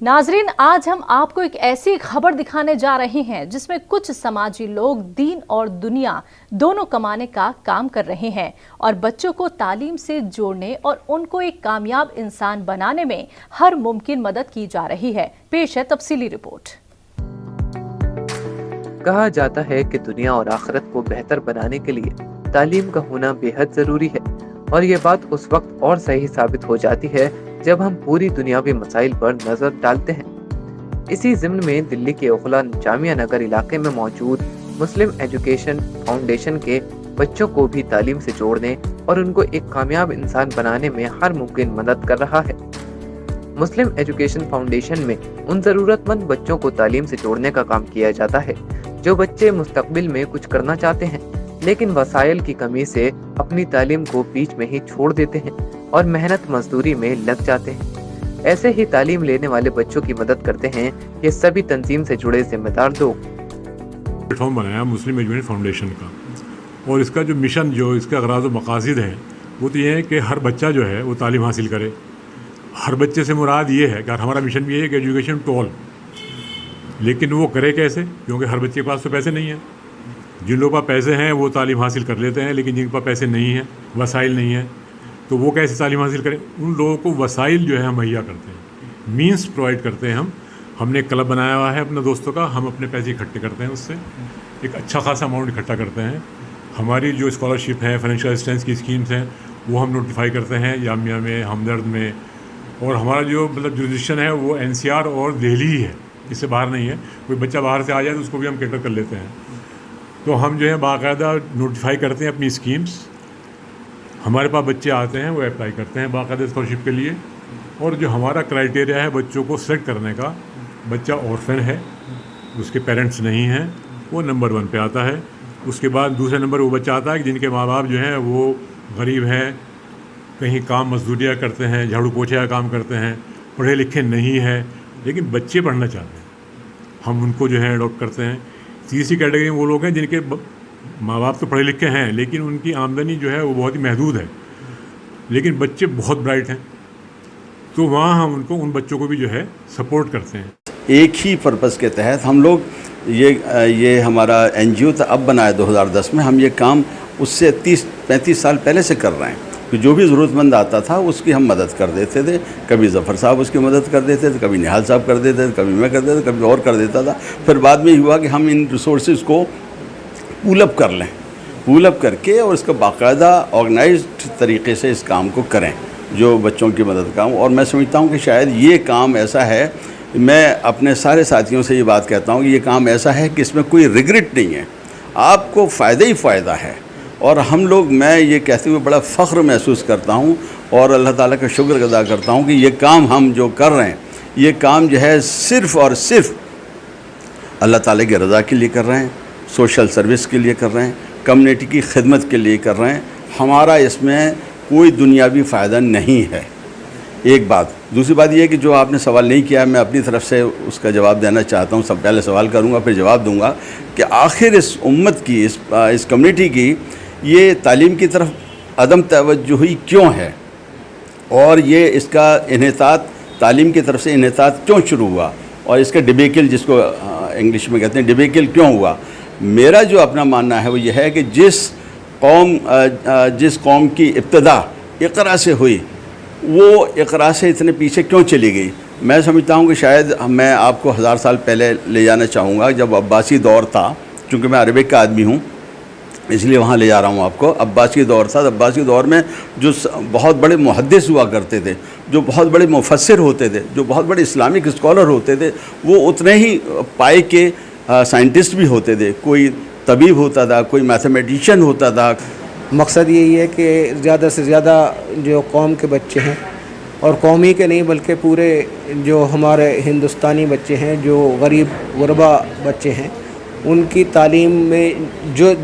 नाजरीन, आज हम आपको एक ऐसी खबर दिखाने जा रहे हैं जिसमें कुछ समाजी लोग दीन और दुनिया दोनों कमाने का काम कर रहे हैं और बच्चों को तालीम से जोड़ने और उनको एक कामयाब इंसान बनाने में हर मुमकिन मदद की जा रही है। पेश है तफसीली रिपोर्ट। कहा जाता है कि दुनिया और आखिरत को बेहतर बनाने के लिए तालीम का होना बेहद जरूरी है और ये बात उस वक्त और सही साबित हो जाती है जब हम पूरी दुनियावी मसाइल पर नजर डालते हैं। इसी ज़िम्न में दिल्ली के ओखला जामिया नगर इलाके में मौजूद मुस्लिम एजुकेशन फाउंडेशन के बच्चों को भी तालीम से जोड़ने और उनको एक कामयाब इंसान बनाने में हर मुमकिन मदद कर रहा है। मुस्लिम एजुकेशन फाउंडेशन में उन ज़रूरतमंद बच्चों को तालीम से जोड़ने का काम किया जाता है जो बच्चे मुस्तकबिल में कुछ करना चाहते हैं लेकिन वसाइल की कमी से अपनी तालीम को बीच में ही छोड़ देते हैं और मेहनत मजदूरी में लग जाते हैं। ऐसे ही तालीम लेने वाले बच्चों की मदद करते हैं ये सभी तंजीम से जुड़े जिम्मेदार लोग। प्लेटफॉर्म बनाया मुस्लिम एजुकेशन फाउंडेशन का और इसका जो मिशन जो इसका अगराज़ व मकासद है वो तो ये है कि हर बच्चा जो है वो तालीम हासिल करे। हर बच्चे से मुराद ये है कि हमारा मिशन भी है कि एजुकेशन टू ऑल, लेकिन वो करे कैसे, क्योंकि हर बच्चे के पास तो पैसे नहीं हैं। जिन लोगों के पास पैसे हैं वो तालीम हासिल कर लेते हैं, लेकिन जिनके पास पैसे नहीं हैं, वसाइल नहीं है, तो वो कैसे तालीम हासिल करें। उन लोगों को वसाइल जो है हम मुहैया करते हैं, मीन्स प्रोवाइड करते हैं। हमने एक क्लब बनाया हुआ है अपने दोस्तों का, हम अपने पैसे इकट्ठे करते हैं, उससे एक अच्छा खासा अमाउंट इकट्ठा करते हैं। हमारी जो स्कॉलरशिप है, फाइनेंशियल असिस्टेंस की स्कीम्स हैं, वो हम नोटिफाई करते हैं जामिया में, हमदर्द में, और हमारा जो जुरिडिक्शन है वो NCR और दिल्ली ही है, इससे बाहर नहीं है। कोई बच्चा बाहर से आ जाए तो उसको भी हम कैटर कर लेते हैं। तो हम जो है बाकायदा नोटिफाई करते हैं अपनी स्कीम्स। हमारे पास बच्चे आते हैं, वो अप्लाई करते हैं बाकायदा स्कॉलरशिप के लिए, और जो हमारा क्राइटेरिया है बच्चों को सेलेक्ट करने का, बच्चा ऑर्फन है, उसके पेरेंट्स नहीं हैं, वो नंबर 1 पे आता है। उसके बाद दूसरे नंबर वो बच्चा आता है कि जिनके माँ बाप जो हैं वो गरीब हैं, कहीं काम मजदूरियाँ करते हैं, झाड़ू पोछे का काम करते हैं, पढ़े लिखे नहीं हैं, लेकिन बच्चे पढ़ना चाहते हैं, हम उनको जो है अडॉप्ट करते हैं। तीसरी कैटेगरी में वो लोग हैं जिनके माँ बाप तो पढ़े लिखे हैं लेकिन उनकी आमदनी जो है वो बहुत ही महदूद है, लेकिन बच्चे बहुत ब्राइट हैं, तो वहाँ हम उन बच्चों को भी जो है सपोर्ट करते हैं। एक ही पर्पज़ के तहत हम लोग ये हमारा NGO था, अब बनाया 2010 में। हम ये काम उससे 30-35 साल पहले से कर रहे हैं कि जो भी ज़रूरतमंद आता था उसकी हम मदद कर देते थे। कभी ज़फ़र साहब उसकी मदद कर देते थे, कभी निहाल साहब कर देते थे, कभी मैं कर देता था, कभी और कर देता था। फिर बाद में हुआ कि हम इन रिसोर्सेज को पूलअप कर लें, पूलअप करके और इसका बाकायदा ऑर्गेनाइज्ड तरीके से इस काम को करें जो बच्चों की मदद का। और मैं समझता हूँ कि शायद ये काम ऐसा है, मैं अपने सारे साथियों से ये बात कहता हूँ कि ये काम ऐसा है कि इसमें कोई रिग्रेट नहीं है, आपको फ़ायदा ही फ़ायदा है। और हम लोग, मैं ये कहते हुए बड़ा फ़ख्र महसूस करता हूँ और अल्लाह ताला का शुक्र अदा करता हूँ कि ये काम हम जो कर रहे हैं, ये काम जो है सिर्फ़ और सिर्फ अल्लाह ताला की रज़ा के लिए कर रहे हैं, सोशल सर्विस के लिए कर रहे हैं, कम्युनिटी की खिदमत के लिए कर रहे हैं। हमारा इसमें कोई दुनियावी फ़ायदा नहीं है, एक बात। दूसरी बात यह है कि जो आपने सवाल नहीं किया, मैं अपनी तरफ से उसका जवाब देना चाहता हूँ। सब पहले सवाल करूँगा फिर जवाब दूँगा कि आखिर इस उम्मत की, इस कम्युनिटी की ये तालीम की तरफ अदम तवज्जुही क्यों है और ये इसका इन्हितात, तालीम की तरफ से इन्हितात क्यों शुरू हुआ और इसका डिबेकल, जिसको इंग्लिश में कहते हैं डिबेकल, क्यों हुआ। मेरा जो अपना मानना है वो ये है कि जिस कौम की इब्तदा इक़रा से हुई, वो इक़रा से इतने पीछे क्यों चली गई। मैं समझता हूँ कि शायद मैं आपको 1000 साल पहले ले जाना चाहूँगा, जब अब्बासी दौर था। चूँकि मैं अरबिक का आदमी हूँ इसलिए वहाँ ले जा रहा हूँ आपको। अब्बासी दौर था, अब्बासी दौर में जो बहुत बड़े मुहद्दिस हुआ करते थे, जो बहुत बड़े मुफस्सिर होते थे, जो बहुत बड़े इस्लामिक स्कॉलर होते थे, वो उतने ही पाए के साइंटिस्ट भी होते थे। कोई तबीब होता था, कोई मैथमेटिशियन होता था। मकसद यही है कि ज़्यादा से ज़्यादा जो कौम के बच्चे हैं, और कौमी के नहीं बल्कि पूरे जो हमारे हिंदुस्तानी बच्चे हैं, जो गरीब गुरबा बच्चे हैं, उनकी तालीम में जो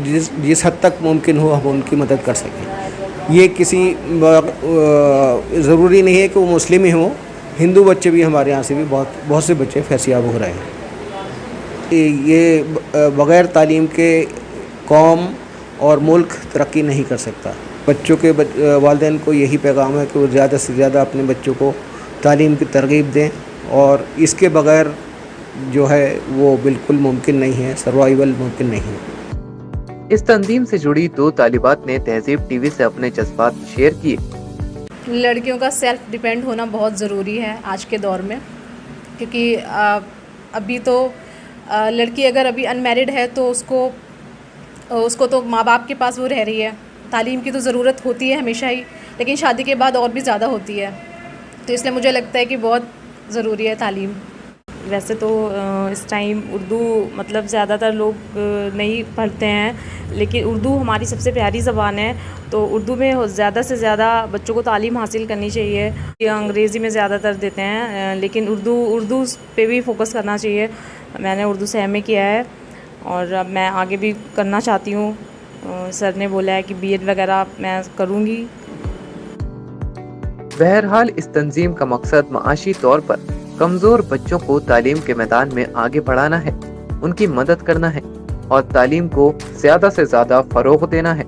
जिस हद तक मुमकिन हो हम उनकी मदद कर सकें। ये किसी ज़रूरी नहीं है कि वो मुस्लिम ही हों, हिंदू बच्चे भी हमारे यहाँ से भी बहुत से बच्चे फैसियाब हो रहे हैं। ये बग़ैर तालीम के कौम और मुल्क तरक्की नहीं कर सकता। बच्चों के वालिदैन को यही पैगाम है कि वो ज़्यादा से ज़्यादा अपने बच्चों को तालीम की तरगीब दें اور اس کے بغیر جو ہے وہ بالکل ممکن نہیں ہے، سروائیول ممکن نہیں ہے۔ اس تنظیم سے جڑی 2 طالبات نے تہذیب ٹی وی سے اپنے جذبات شیئر کیے۔ لڑکیوں کا سیلف ڈیپینڈ ہونا بہت ضروری ہے آج کے دور میں، کیونکہ ابھی تو لڑکی اگر ابھی ان میرڈ ہے تو اس کو تو ماں باپ کے پاس وہ رہ رہی ہے، تعلیم کی تو ضرورت ہوتی ہے ہمیشہ ہی، لیکن شادی کے بعد اور بھی زیادہ ہوتی ہے، تو اس لیے مجھے لگتا ہے کہ بہت ضروری ہے تعلیم۔ ویسے تو اس ٹائم اردو مطلب زیادہ تر لوگ نہیں پڑھتے ہیں، لیکن اردو ہماری سب سے پیاری زبان ہے، تو اردو میں زیادہ سے زیادہ بچوں کو تعلیم حاصل کرنی چاہیے۔ یہ انگریزی میں زیادہ تر دیتے ہیں، لیکن اردو پہ بھی فوکس کرنا چاہیے۔ میں نے اردو سے ایم اے کیا ہے اور اب میں آگے بھی کرنا چاہتی ہوں۔ سر نے بولا ہے کہ بی ایڈ وغیرہ میں کروں گی۔ بہرحال اس تنظیم کا مقصد معاشی طور پر کمزور بچوں کو تعلیم کے میدان میں آگے بڑھانا ہے، ان کی مدد کرنا ہے اور تعلیم کو زیادہ سے زیادہ فروغ دینا ہے۔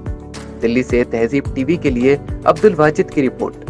دلی سے تہذیب ٹی وی کے لیے عبد الواجد کی رپورٹ۔